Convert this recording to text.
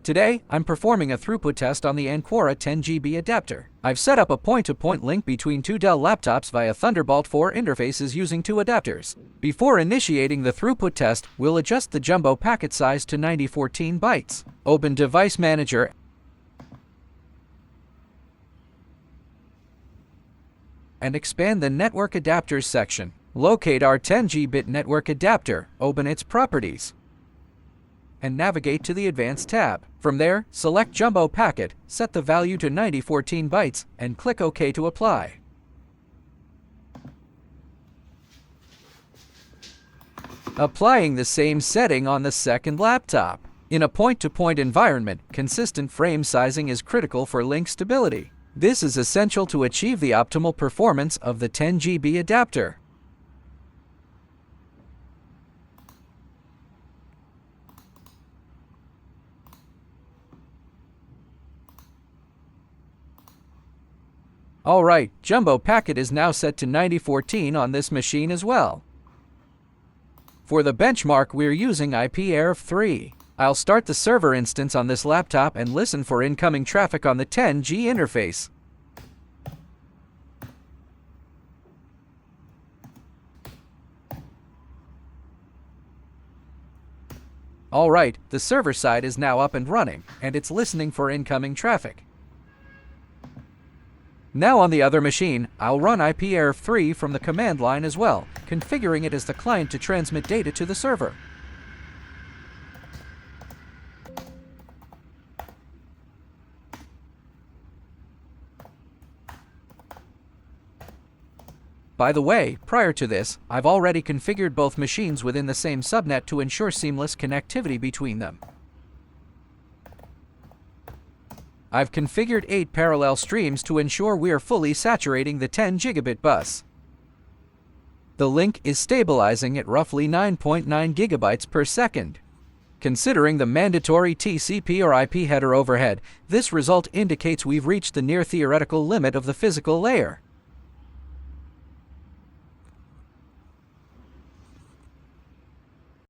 Today, I'm performing a throughput test on the ANQ-E021 10GB adapter. I've set up a point-to-point link between two Dell laptops via Thunderbolt 4 interfaces using two adapters. Before initiating the throughput test, we'll adjust the jumbo packet size to 9014 bytes. Open Device Manager and expand the Network Adapters section. Locate our 10G-bit network adapter, open its properties, and navigate to the Advanced tab. From there, select Jumbo Packet, set the value to 9014 bytes, and click OK to apply. Applying the same setting on the second laptop. In a point-to-point environment, consistent frame sizing is critical for link stability. This is essential to achieve the optimal performance of the 10GB adapter. Alright, Jumbo Packet is now set to 9014 on this machine as well. For the benchmark, we're using ANQ-E021. I'll start the server instance on this laptop and listen for incoming traffic on the 10G interface. Alright, the server side is now up and running, and it's listening for incoming traffic. Now on the other machine, I'll run ANQ-E021 from the command line as well, configuring it as the client to transmit data to the server. By the way, prior to this, I've already configured both machines within the same subnet to ensure seamless connectivity between them. I've configured 8 parallel streams to ensure we're fully saturating the 10 gigabit bus. The link is stabilizing at roughly 9.9 gigabytes per second. Considering the mandatory TCP or IP header overhead, this result indicates we've reached the near theoretical limit of the physical layer.